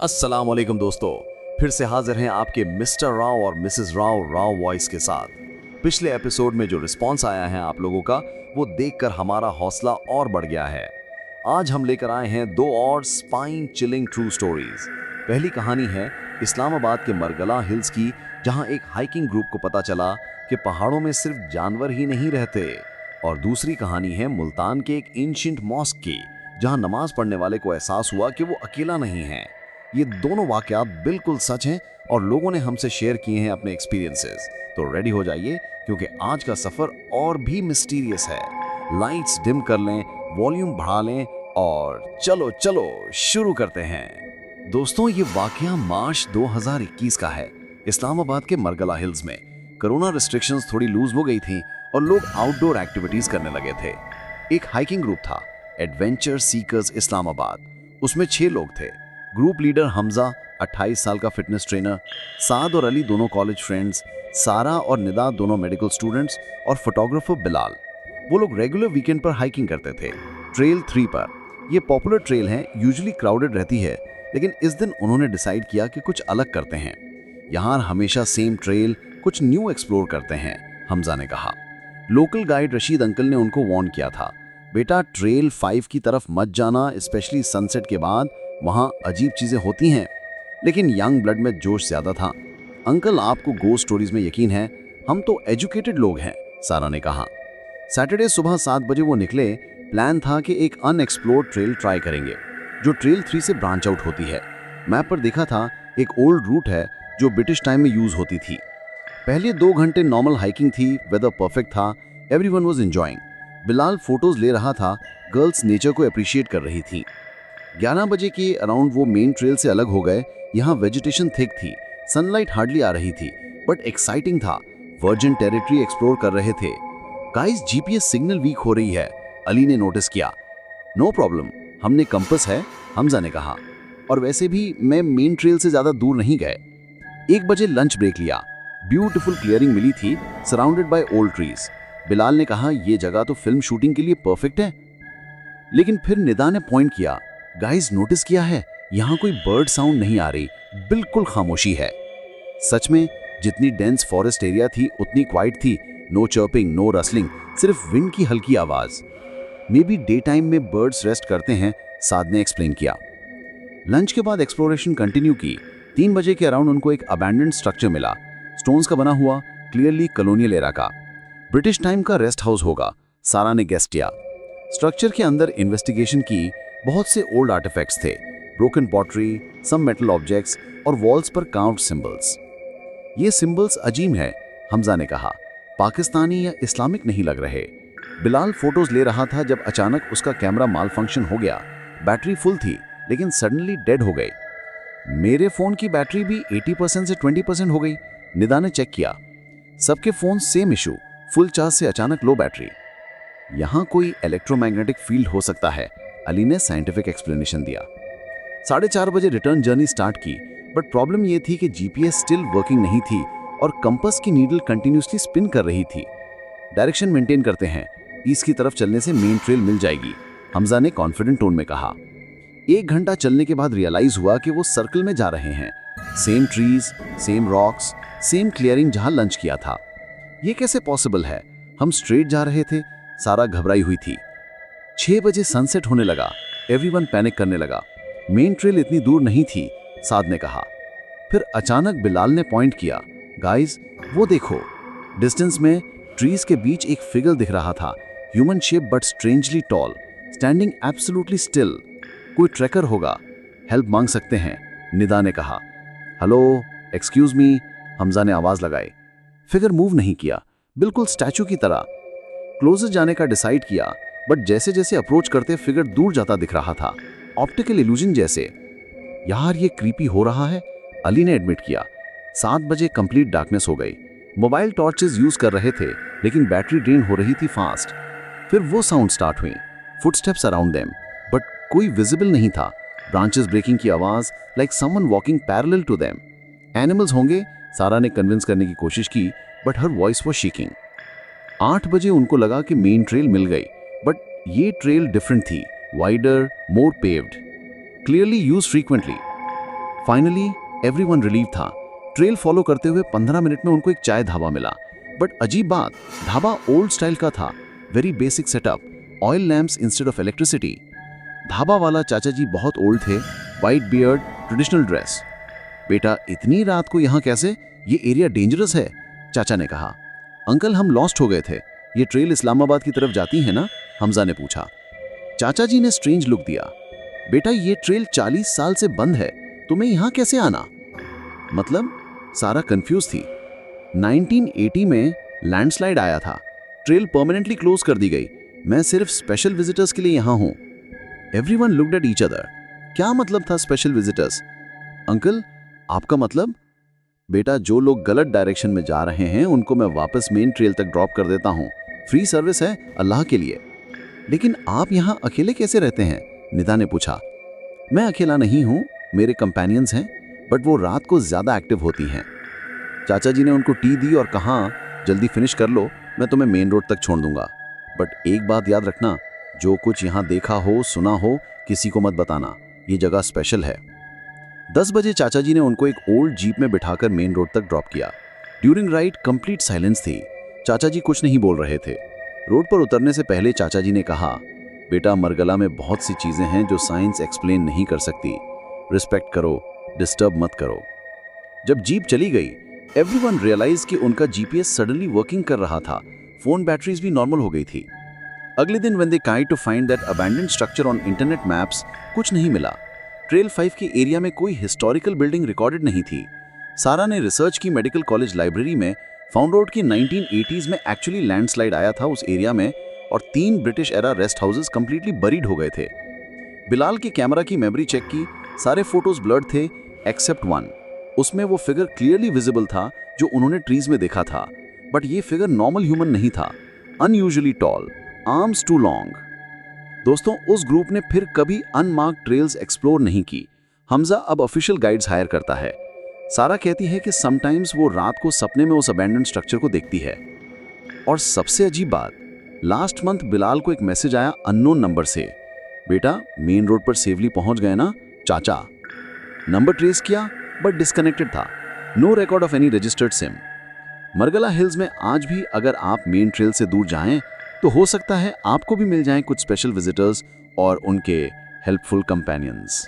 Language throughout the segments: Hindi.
अस्सलाम वालेकुम दोस्तों, फिर से हाजिर हैं आपके मिस्टर राव और मिसेस राव राव वॉइस के साथ। पिछले एपिसोड में जो रिस्पॉन्स आया है आप लोगों का, वो देखकर हमारा हौसला और बढ़ गया है। आज हम लेकर आए हैं दो और स्पाइन चिलिंग ट्रू स्टोरीज। पहली कहानी है इस्लामाबाद के मरगला हिल्स की, जहां एक हाइकिंग ग्रुप को पता चला कि पहाड़ों में सिर्फ जानवर ही नहीं रहते। और दूसरी कहानी है मुल्तान के एक एंशिएंट मॉस्क की, जहां नमाज पढ़ने वाले को एहसास हुआ कि वो अकेला नहीं है। ये दोनों वाकयात बिल्कुल सच हैं और लोगों ने हमसे शेयर किए हैं अपने एक्सपीरियंसेस। तो रेडी हो जाइए, क्योंकि आज का सफर और भी मिस्टीरियस है। लाइट्स डिम कर लें, वॉल्यूम बढ़ा लें और चलो चलो शुरू करते हैं। दोस्तों, ये वाकया मार्च 2021 का है, इस्लामाबाद के मरगला हिल्स में। कोरोना रिस्ट्रिक्शंस थोड़ी लूज हो गई थी और लोग आउटडोर एक्टिविटीज करने लगे थे। एक हाइकिंग ग्रुप था, एडवेंचर सीकर्स इस्लामाबाद। उसमें 6 लोग थे। ग्रुप लीडर हमजा, 28 साल का फिटनेस ट्रेनर, साद और अली दोनों कॉलेज फ्रेंड्स, सारा और निदा दोनों मेडिकल स्टूडेंट्स, और फोटोग्राफर बिलाल। वो लोग रेगुलर वीकेंड पर हाइकिंग करते थे, ट्रेल 3 पर। ये पॉपुलर ट्रेल है, यूजुअली क्राउडेड रहती है, लेकिन इस दिन उन्होंने डिसाइड किया कि कुछ अलग करते हैं। यहाँ हमेशा सेम ट्रेल, कुछ न्यू एक्सप्लोर करते हैं, हमजा ने कहा। लोकल गाइड रशीद अंकल ने उनको वार्न किया था, बेटा ट्रेल 5 की तरफ मत जाना, स्पेशली सनसेट के बाद, वहाँ अजीब चीजें होती हैं। लेकिन यंग ब्लड में जोश ज्यादा था। अंकल, आपको गोस्ट स्टोरीज में यकीन है, हम तो एजुकेटेड लोग हैं, सारा ने कहा। सैटरडे सुबह 7 बजे वो निकले। प्लान था कि एक अनएक्सप्लोर्ड ट्रेल ट्राई करेंगे, जो ट्रेल 3 से ब्रांच आउट होती है। मैप पर देखा था, एक ओल्ड रूट है जो ब्रिटिश टाइम में यूज होती थी। पहले 2 घंटे नॉर्मल हाइकिंग थी, वेदर परफेक्ट था, everyone was enjoying. Bilal photos ले रहा था, गर्ल्स नेचर को अप्रिशिएट कर रही थी। 11 बजे के अराउंड वो मेन ट्रेल से अलग हो गए। यहाँ वेजिटेशन थिक थी, सनलाइट हार्डली आ रही थी, बट एक्साइटिंग था। वर्जिन टेरिटरी एक्सप्लोर कर रहे थे। गाइस, जीपीएस सिग्नल वीक हो रही है, अली ने नोटिस किया। नो प्रॉब्लम, हमने कंपास है, हमजा ने कहा। और वैसे भी मैं मेन ट्रेल से ज्यादा दूर नहीं गए। 1 बजे लंच ब्रेक लिया। ब्यूटीफुल क्लियरिंग मिली थी, surrounded by old trees. Bilal ने कहा, ये जगह तो फिल्म शूटिंग के लिए परफेक्ट है। लेकिन फिर निदा ने पॉइंट किया, गाइस नोटिस किया है, यहाँ कोई बर्ड साउंड नहीं आ रही, बिल्कुल खामोशी है। सच में जितनी डेंस फॉरेस्ट एरिया थी उतनी क्वाइट थी। नो चर्पिंग, नो रसलिंग, सिर्फ विंड की हल्की आवाज। मे बी डे टाइम में बर्ड्स रेस्ट करते हैं, साद ने एक्सप्लेन किया। लंच के बाद एक्सप्लोरेशन कंटिन्यू की। 3 बजे के अराउंड उनको एक अबैंडन्ड स्ट्रक्चर मिला, स्टोन्स का बना हुआ, क्लियरली कॉलोनियल एरा का। ब्रिटिश टाइम का रेस्ट हाउस होगा, सारा ने गेस किया। स्ट्रक्चर के अंदर इन्वेस्टिगेशन की। बहुत से ओल्ड आर्टिफैक्ट्स थे, broken pottery, some metal objects और वॉल्स पर कार्व्ड सिंबल्स। ये सिंबल्स अजीब हैं, हमजा ने कहा, पाकिस्तानी या इस्लामिक नहीं लग रहे। बिलाल फोटोज ले रहा था जब अचानक उसका कैमरा माल फंक्शन हो गया। बैटरी फुल थी, लेकिन सडनली डेड हो गई। मेरे फोन की बैटरी भी 80% से 20% हो गई, निदा ने चेक किया। सबके phone same issue, full charge से अचानक लो बैटरी। यहाँ कोई इलेक्ट्रोमैग्नेटिक फील्ड हो सकता है, अली ने साइंटिफिक एक्सप्लेनेशन दिया। 4:30 बजे रिटर्न जर्नी स्टार्ट की, बट प्रॉब्लम यह थी कि जीपीएस स्टिल वर्किंग नहीं थी और कंपास की नीडल कंटिन्यूसली स्पिन कर रही थी। डायरेक्शन मेंटेन करते हैं, ईस्ट की तरफ चलने से मेन ट्रेल मिल जाएगी, हमजा ने कॉन्फिडेंट टोन में कहा। 1 घंटा चलने के बाद रियलाइज हुआ कि वो सर्कल में जा रहे हैं। Same trees, same rocks, same clearing जहां लंच किया था। ये कैसे पॉसिबल है? हम स्ट्रेट जा रहे थे, सारा घबराई हुई थी। 6 बजे सनसेट होने लगा, एवरीवन पैनिक करने लगा। मेन ट्रेल इतनी दूर नहीं थी, साद ने कहा। फिर अचानक बिलाल ने पॉइंट किया, गाइस वो देखो। डिस्टेंस में ट्रीज के बीच एक फिगर दिख रहा था, human shape but strangely tall, standing absolutely still. कोई ट्रैकर होगा, हेल्प मांग सकते हैं, निदा ने कहा। हेलो, एक्सक्यूज मी, हमजा ने आवाज लगाई। फिगर मूव नहीं किया, बिल्कुल स्टैचू की तरह। क्लोजर जाने का डिसाइड किया, बट जैसे जैसे अप्रोच करते फिगर दूर जाता दिख रहा था, ऑप्टिकल इल्यूजन जैसे। यार ये क्रीपी हो रहा है, अली ने एडमिट किया। 7 बजे कंप्लीट डार्कनेस हो गई। मोबाइल टॉर्चेस यूज कर रहे थे, लेकिन बैटरी ड्रेन हो रही थी फास्ट। फिर वो साउंड स्टार्ट हुई, फुटस्टेप्स अराउंड देम, बट कोई विजिबल नहीं था। ब्रांचेस ब्रेकिंग की आवाज, like someone walking parallel to them. Animals होंगे, सारा ने कन्विंस करने की कोशिश की, बट हर वॉइस वाज शेकिंग। 8 बजे उनको लगा कि मेन ट्रेल मिल गई, बट ये ट्रेल डिफरेंट थी, wider, more paved, clearly use frequently. Finally everyone relieve था। ट्रेल फॉलो करते हुए 15 मिनट में उनको एक चाय ढाबा मिला। बट अजीब बात, ढाबा ओल्ड स्टाइल का था, very basic setup, oil lamps instead of electricity. Dhaba वाला चाचा जी बहुत ओल्ड थे, वाइट बियर्ड, ट्रेडिशनल ड्रेस। बेटा इतनी रात को यहाँ कैसे? ये एरिया डेंजरस है, चाचा ने कहा। अंकल हम लॉस्ट हो गए थे, ये ट्रेल इस्लामाबाद की तरफ जाती है ना? हमजा ने पूछा। चाचा जी ने स्ट्रेंज लुक दिया। बेटा ये ट्रेल 40 साल से बंद है, तुम्हें यहाँ कैसे आना? मतलब? सारा कंफ्यूज थी। 1980 में लैंडस्लाइड आया था, ट्रेल परमानेंटली क्लोज कर दी गई, मैं सिर्फ स्पेशल विजिटर्स के लिए यहाँ हूँ। Everyone looked at each other. क्या मतलब था स्पेशल विजिटर्स? अंकल आपका मतलब? बेटा जो लोग गलत डायरेक्शन में जा रहे हैं उनको मैं वापस मेन ट्रेल तक ड्रॉप कर देता हूँ, फ्री सर्विस है अल्लाह के लिए। लेकिन आप यहाँ अकेले कैसे रहते हैं? निदा ने पूछा। मैं अकेला नहीं हूँ, मेरे कंपेनियंस हैं, बट वो रात को ज्यादा एक्टिव होती हैं। चाचा जी ने उनको टी दी और कहा जल्दी फिनिश कर लो, मैं तुम्हें मेन रोड तक छोड़ दूंगा, बट एक बात याद रखना, जो कुछ यहाँ देखा हो सुना हो किसी को मत बताना, ये जगह स्पेशल है। 10 बजे चाचा जी ने उनको एक ओल्ड जीप में बिठाकर मेन रोड तक ड्रॉप किया। ड्यूरिंग राइड कंप्लीट साइलेंस थी, चाचा जी कुछ नहीं बोल रहे थे। रोड पर उतरने से पहले चाचा जी ने कहा, बेटा मरगला में बहुत सी चीजें हैं जो साइंस एक्सप्लेन नहीं कर सकती, रिस्पेक्ट करो, डिस्टर्ब मत करो। जब जीप चली गई, एवरीवन रियलाइज कि उनका जीपीएस सडनली वर्किंग कर रहा था, फोन बैटरीज भी नॉर्मल हो गई थी। अगले दिन when they tried to find that abandoned structure on internet maps, कुछ नहीं मिला। ट्रेल 5 के एरिया में कोई हिस्टोरिकल बिल्डिंग रिकॉर्डेड नहीं थी। सारा ने रिसर्च की मेडिकल कॉलेज लाइब्रेरी में, फाउंड आउट की 1980s में एक्चुअली लैंडस्लाइड आया था उस एरिया में और 3 British era rest houses completely buried हो गए थे। बिलाल के कैमरा की मेमोरी चेक की, सारे फोटोज ब्लर्ड थे एक्सेप्ट वन। उसमें वो फिगर क्लियरली विजिबल था जो उन्होंने ट्रीज में देखा था, बट ये फिगर नॉर्मल ह्यूमन नहीं था, unusually tall, arms too long. दोस्तों उस ग्रुप ने फिर कभी अनमार्क्ड ट्रेल्स एक्सप्लोर नहीं की। हमजा अब ऑफिशियल गाइड्स हायर करता है। सारा कहती है कि समटाइम्स वो रात को सपने में उस अबैंडन्ड स्ट्रक्चर को देखती है। और सबसे अजीब बात, लास्ट मंथ बिलाल को एक मैसेज आया अननोन नंबर से, बेटा मेन रोड पर सेफली पहुंच गए ना चाचा। नंबर ट्रेस किया बट डिस्कनेक्टेड था, no record of any registered SIM. Margalla hills में आज भी अगर आप मेन ट्रेल से दूर जाएं तो हो सकता है आपको भी मिल जाएं कुछ स्पेशल विजिटर्स और उनके हेल्पफुल कंपेनियंस।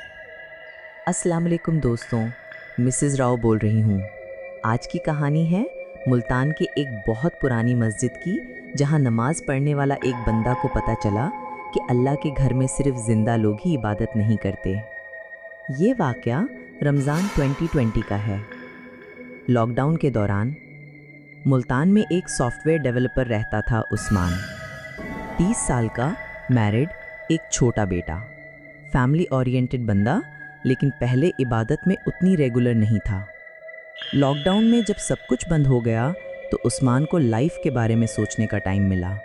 अस्सलाम वालेकुम दोस्तों, मिसेस राव बोल रही हूँ। आज की कहानी है मुल्तान की एक बहुत पुरानी मस्जिद की, जहाँ नमाज पढ़ने वाला एक बंदा को पता चला कि अल्लाह के घर में सिर्फ जिंदा लोग ही इबादत नहीं करते। ये वाक़या रमज़ान 2020 का है। लॉकडाउन के दौरान मुल्तान में एक सॉफ्टवेयर डेवलपर रहता था उस्मान, 30 साल का, मैरिड, एक छोटा बेटा, फैमिली ओरिएंटेड बंदा, लेकिन पहले इबादत में उतनी रेगुलर नहीं था। लॉकडाउन में जब सब कुछ बंद हो गया तो उस्मान को लाइफ के बारे में सोचने का टाइम मिला।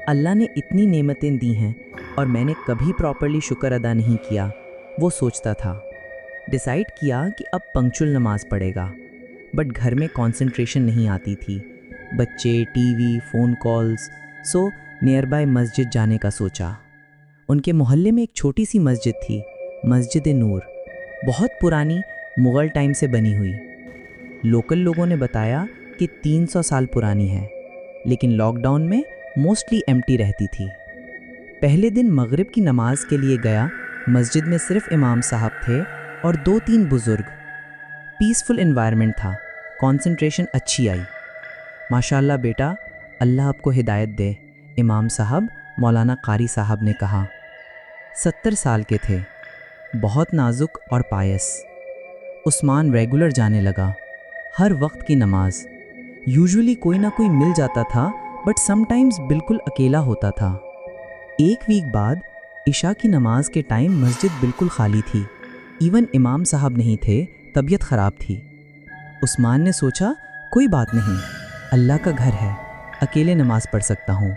अल्लाह ने इतनी नेमतें दी हैं और मैंने कभी प्रॉपरली शुक्र अदा नहीं किया, वो सोचता था। डिसाइड किया कि अब पंक्चुअल नमाज पढ़ेगा, बट घर में कंसंट्रेशन नहीं आती थी, बच्चे, TV, phone calls. So near by मस्जिद जाने का सोचा। उनके मोहल्ले में एक छोटी सी मस्जिद थी, मस्जिद नूर, बहुत पुरानी, मुग़ल टाइम से बनी हुई। लोकल लोगों ने बताया कि 300 साल पुरानी है, लेकिन लॉकडाउन में मोस्टली एम्प्टी रहती थी। पहले दिन मगरिब की नमाज के लिए गया, मस्जिद में सिर्फ इमाम साहब थे और 2-3 बुज़ुर्ग। पीसफुल एनवायरनमेंट था, कंसंट्रेशन अच्छी आई। माशाल्लाह बेटा, अल्लाह आपको हिदायत दे, इमाम साहब मौलाना कारी साहब ने कहा। 70 साल के थे, बहुत नाजुक और पायस। उस्मान रेगुलर जाने लगा, हर वक्त की नमाज। यूजुअली कोई ना कोई मिल जाता था, बट समटाइम्स बिल्कुल अकेला होता था। एक वीक बाद इशा की नमाज के टाइम मस्जिद बिल्कुल खाली थी, इवन इमाम साहब नहीं थे, तबीयत ख़राब थी। उस्मान ने सोचा कोई बात नहीं, अल्लाह का घर है, अकेले नमाज पढ़ सकता हूँ।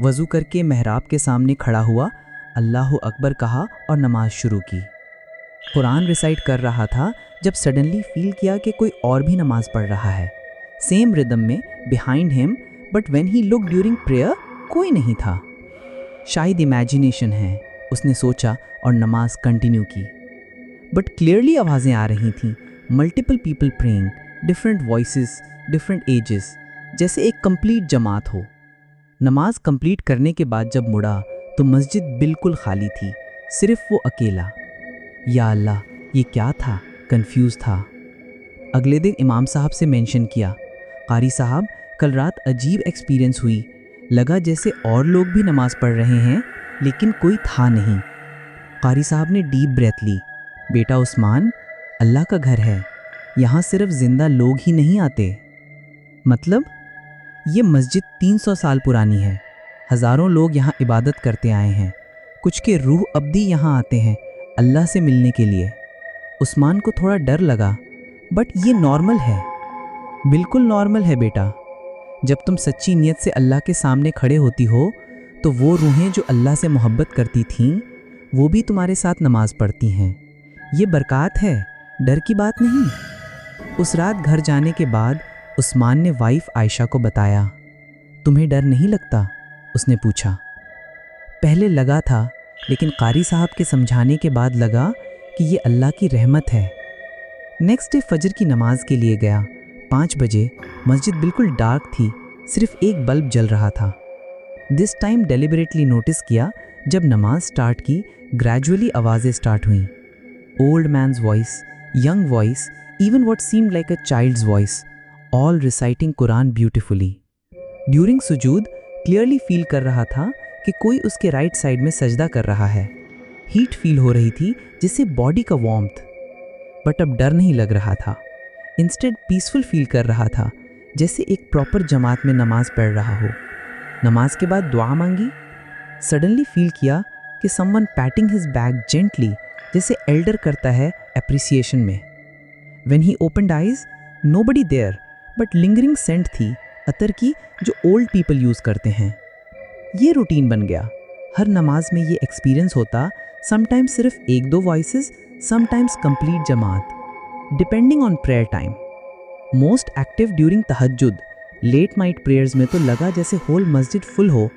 वज़ू करके मेहराब के सामने खड़ा हुआ, अल्लाहु अकबर कहा और नमाज शुरू की। कुरान रिसाइट कर रहा था जब सडनली फील किया कि कोई और भी नमाज पढ़ रहा है, सेम रिदम में behind him, but when he look during prayer कोई नहीं था। शायद इमेजिनेशन है, उसने सोचा और नमाज कंटिन्यू की। बट क्लियरली आवाज़ें आ रही थीं, multiple people praying, different voices, different ages, जैसे एक कंप्लीट जमात हो। नमाज कंप्लीट करने के बाद जब मुड़ा तो मस्जिद बिल्कुल खाली थी, सिर्फ वो अकेला। या अल्लाह, ये क्या था? कंफ्यूज था। अगले दिन इमाम साहब से मेंशन किया, कारी साहब कल रात अजीब एक्सपीरियंस हुई, लगा जैसे और लोग भी नमाज पढ़ रहे हैं लेकिन कोई था नहीं। कारी साहब ने डीप ब्रेथ ली, बेटा उस्मान, अल्लाह का घर है, यहाँ सिर्फ जिंदा लोग ही नहीं आते। मतलब? ये मस्जिद 300 साल पुरानी है, हज़ारों लोग यहाँ इबादत करते आए हैं, कुछ के रूह अब भी यहाँ आते हैं अल्लाह से मिलने के लिए। उस्मान को थोड़ा डर लगा, बट ये नॉर्मल है। बिल्कुल नॉर्मल है बेटा। जब तुम सच्ची नीयत से अल्लाह के सामने खड़े होती हो तो वो रूहें जो अल्लाह से मोहब्बत करती थीं वो भी तुम्हारे साथ नमाज पढ़ती हैं। ये बरक़ात है, डर की बात नहीं। उस रात घर जाने के बाद उस्मान ने वाइफ आयशा को बताया। तुम्हें डर नहीं लगता? उसने पूछा। पहले लगा था, लेकिन कारी साहब के समझाने के बाद लगा कि ये अल्लाह की रहमत है। नेक्स्ट डे फजर की नमाज के लिए गया। 5 बजे मस्जिद बिल्कुल डार्क थी, सिर्फ एक बल्ब जल रहा था। दिस टाइम डेलिबरेटली नोटिस किया, जब नमाज स्टार्ट की ग्रेजुअली आवाज़ें स्टार्ट हुईं। Old man's voice, young voice, even what seemed like a child's voice, all reciting Quran beautifully. During सुजूद क्लियरली फील कर रहा था कि कोई उसके राइट साइड में सजदा कर रहा है। हीट फील हो रही थी, जिससे बॉडी का वार्मथ। बट अब डर नहीं लग रहा था, इंस्टेड पीसफुल फील कर रहा था, जैसे एक प्रॉपर जमात में नमाज पढ़ रहा हो। नमाज के बाद दुआ मांगी। सडनली फील किया कि someone patting his back gently, जैसे एल्डर करता है एप्रिसिएशन में। When he opened eyes, nobody there, but lingering scent थी अतर की, जो ओल्ड पीपल यूज़ करते हैं। ये रूटीन बन गया। हर नमाज में ये एक्सपीरियंस होता, समटाइम्स सिर्फ 1-2 वॉइसेस, समटाइम्स कंप्लीट जमात, depending on prayer time. Most active during तहज्जुद, लेट नाइट प्रेयर्स में तो लगा जैसे होल मस्जिद फुल हो।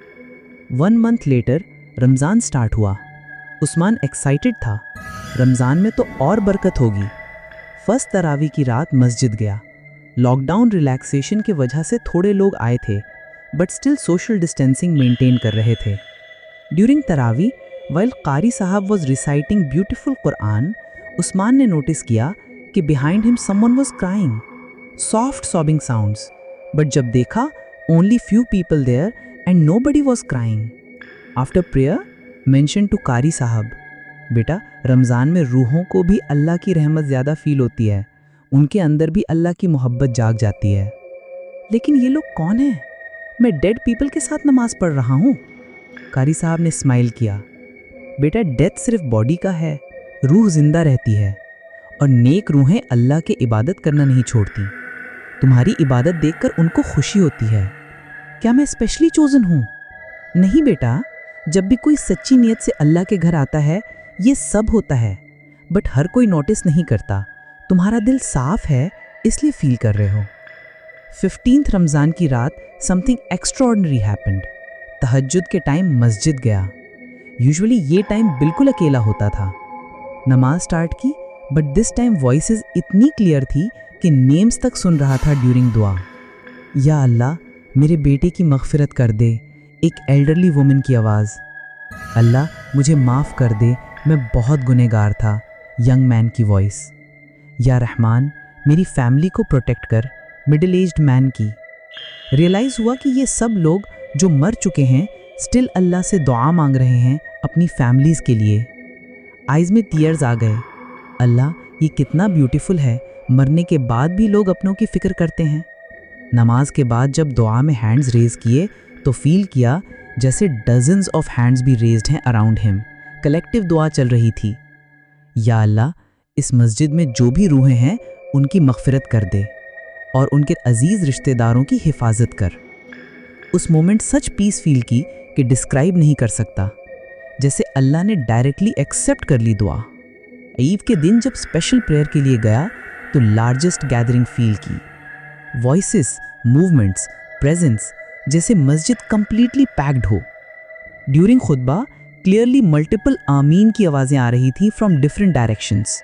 1 मंथ लेटर रमज़ान स्टार्ट हुआ। उस्मान एक्साइटेड था, रमज़ान में तो और बरकत होगी। फर्स्ट तरावी की रात मस्जिद गया। लॉकडाउन रिलैक्सेशन की वजह से थोड़े लोग आए थे, but still social distancing maintain कर रहे थे। ड्यूरिंग तरावी, वाइल कारी साहब was reciting beautiful Quran, Usman ने नोटिस किया कि behind him someone was crying, soft sobbing sounds. But जब देखा, only few people there and nobody was crying. After prayer mention to कारी साहब, बेटा रमज़ान में रूहों को भी अल्लाह की रहमत ज़्यादा फील होती है, उनके अंदर भी अल्लाह की मोहब्बत जाग जाती है। लेकिन ये लोग कौन हैं? मैं डेड पीपल के साथ नमाज पढ़ रहा हूँ। कारी साहब ने स्माइल किया, बेटा डेथ सिर्फ बॉडी का है, रूह जिंदा रहती है, और नेक रूहें अल्लाह के इबादत करना नहीं छोड़ती। तुम्हारी इबादत देखकर उनको खुशी होती है। क्या मैं स्पेशली चोजन हूँ? नहीं बेटा, जब भी कोई सच्ची नीयत से अल्लाह के घर आता है ये सब होता है, बट हर कोई नोटिस नहीं करता। तुम्हारा दिल साफ है, इसलिए फील कर रहे हो। 15th रमज़ान की रात समथिंग एक्स्ट्राऑर्डिनरी हैपेंड। तहज्जुद के टाइम मस्जिद गया। यूजुअली ये टाइम बिल्कुल अकेला होता था। नमाज स्टार्ट की, बट दिस टाइम वॉइसेस इतनी क्लियर थी कि नेम्स तक सुन रहा था ड्यूरिंग दुआ। या अल्लाह, मेरे बेटे की मग़फ़िरत कर दे, एक एल्डरली वुमन की आवाज़। अल्लाह, मुझे माफ़ कर दे, मैं बहुत गुनहगार था, यंग मैन की वॉइस। या रहमान, मेरी फैमिली को प्रोटेक्ट कर, मिडिल एज्ड मैन की। रियलाइज़ हुआ कि ये सब लोग जो मर चुके हैं स्टिल अल्लाह से दुआ मांग रहे हैं अपनी फैमिलीज़ के लिए। आइज़ में टीयर्स आ गए। अल्लाह, ये कितना ब्यूटीफुल है, मरने के बाद भी लोग अपनों की फ़िक्र करते हैं। नमाज के बाद जब दुआ में हैंड्स रेज़ किए तो फील किया जैसे डजन्स ऑफ हैंड्स भी रेज्ड हैं अराउंड हिम। कलेक्टिव दुआ चल रही थी। या अल्लाह, इस मस्जिद में जो भी रूहें हैं उनकी मग़फ़िरत कर दे और उनके अजीज़ रिश्तेदारों की हिफाजत कर। उस मोमेंट सच पीस फील की कि डिस्क्राइब नहीं कर सकता, जैसे अल्लाह ने डायरेक्टली एक्सेप्ट कर ली दुआ। ईद के दिन जब स्पेशल प्रेयर के लिए गया तो लार्जेस्ट गैदरिंग फील की। वॉइसेस, मूवमेंट्स, प्रेजेंस, जैसे मस्जिद कंप्लीटली पैक्ड हो। ड्यूरिंग खुतबा क्लियरली मल्टीपल आमीन की आवाज़ें आ रही थी from different directions.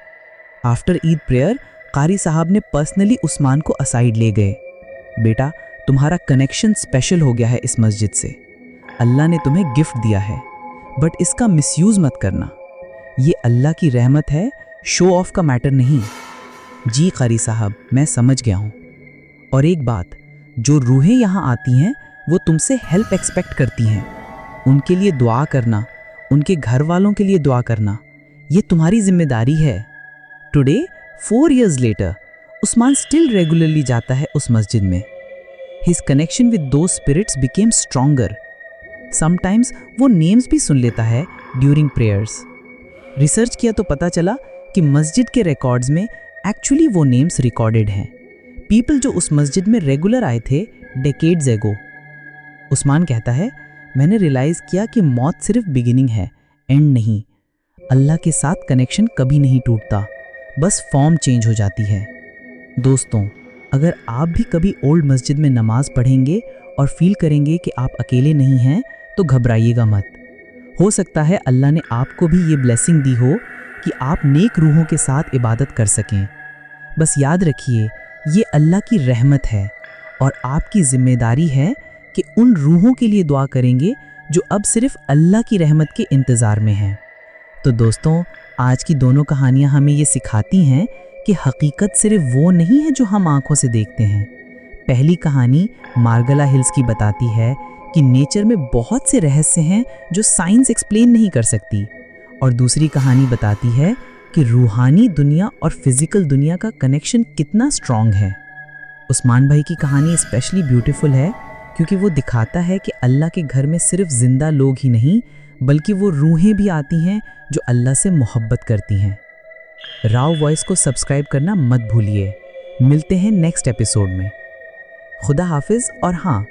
After Eid prayer कारी साहब ने पर्सनली उस्मान को असाइड ले गए। बेटा, तुम्हारा कनेक्शन स्पेशल हो गया है इस मस्जिद से। अल्लाह ने तुम्हें गिफ्ट दिया है, बट इसका मिसयूज़ मत करना। ये अल्लाह की रहमत है, शो ऑफ का मैटर नहीं। जी कारी साहब, मैं समझ गया हूँ। और एक बात, जो रूहें यहाँ आती हैं वो तुमसे हेल्प एक्सपेक्ट करती हैं। उनके लिए दुआ करना, उनके घर वालों के लिए दुआ करना, ये तुम्हारी जिम्मेदारी है। Today 4 years later, Usman still regularly जाता है उस मस्जिद में। हिज कनेक्शन विद दो स्पिरिट्स बिकेम स्ट्रॉन्गर। समटाइम्स वो नेम्स भी सुन लेता है ड्यूरिंग प्रेयर्स। रिसर्च किया तो पता चला कि मस्जिद के रिकॉर्ड्स में एक्चुअली वो नेम्स रिकॉर्डेड हैं, पीपल जो उस मस्जिद में रेगुलर आए थे डेकेड्स एगो। उस्मान कहता है, मैंने रियलाइज़ किया कि मौत सिर्फ बिगिनिंग है, एंड नहीं। अल्लाह के साथ कनेक्शन कभी नहीं टूटता, बस फॉर्म चेंज हो जाती है। दोस्तों, अगर आप भी कभी ओल्ड मस्जिद में नमाज पढ़ेंगे और फील करेंगे कि आप अकेले नहीं हैं, तो घबराइएगा मत। हो सकता है अल्लाह ने आपको भी ये ब्लेसिंग दी हो कि आप नेक रूहों के साथ इबादत कर सकें। बस याद रखिए, ये अल्लाह की रहमत है और आपकी जिम्मेदारी है कि उन रूहों के लिए दुआ करेंगे जो अब सिर्फ अल्लाह की रहमत के इंतज़ार में हैं। तो दोस्तों, आज की दोनों कहानियाँ हमें ये सिखाती हैं कि हकीकत सिर्फ वो नहीं है जो हम आंखों से देखते हैं। पहली कहानी मार्गला हिल्स की बताती है कि नेचर में बहुत से रहस्य हैं जो साइंस एक्सप्लेन नहीं कर सकती, और दूसरी कहानी बताती है कि रूहानी दुनिया और फिजिकल दुनिया का कनेक्शन कितना स्ट्रॉन्ग है। उस्मान भाई की कहानी स्पेशली ब्यूटीफुल है क्योंकि वो दिखाता है कि अल्लाह के घर में सिर्फ जिंदा लोग ही नहीं, बल्कि वो रूहें भी आती हैं जो अल्लाह से मोहब्बत करती हैं। राव वॉइस को सब्सक्राइब करना मत भूलिए। मिलते हैं नेक्स्ट एपिसोड में। खुदा हाफिज़। और हाँ,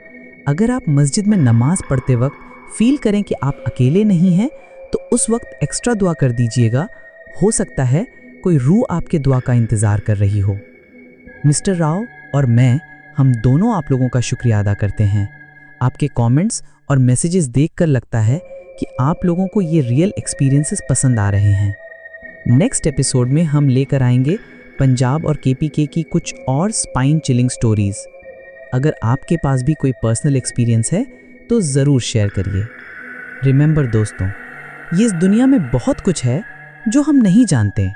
अगर आप मस्जिद में नमाज पढ़ते वक्त फील करें कि आप अकेले नहीं हैं, तो उस वक्त एक्स्ट्रा दुआ कर दीजिएगा। हो सकता है कोई रूह आपके दुआ का इंतज़ार कर रही हो। मिस्टर राव और मैं, हम दोनों आप लोगों का शुक्रिया अदा करते हैं। आपके कमेंट्स और मैसेजेस देखकर लगता है कि आप लोगों को ये रियल एक्सपीरियंसेस पसंद आ रहे हैं। नेक्स्ट एपिसोड में हम लेकर आएंगे पंजाब और केपीके की कुछ और स्पाइन चिलिंग स्टोरीज़। अगर आपके पास भी कोई पर्सनल एक्सपीरियंस है तो ज़रूर शेयर करिए। रिमेंबर दोस्तों, ये इस दुनिया में बहुत कुछ है जो हम नहीं जानते।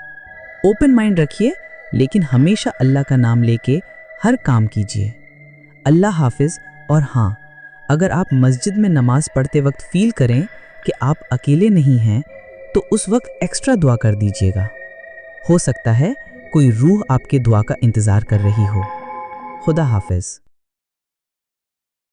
ओपन माइंड रखिए, लेकिन हमेशा अल्लाह का नाम लेके हर काम कीजिए। अल्लाह हाफिज़। और हाँ, अगर आप मस्जिद में नमाज पढ़ते वक्त फील करें कि आप अकेले नहीं हैं, तो उस वक्त एक्स्ट्रा दुआ कर दीजिएगा। हो सकता है कोई रूह आपके दुआ का इंतज़ार कर रही हो। खुदा हाफिज़।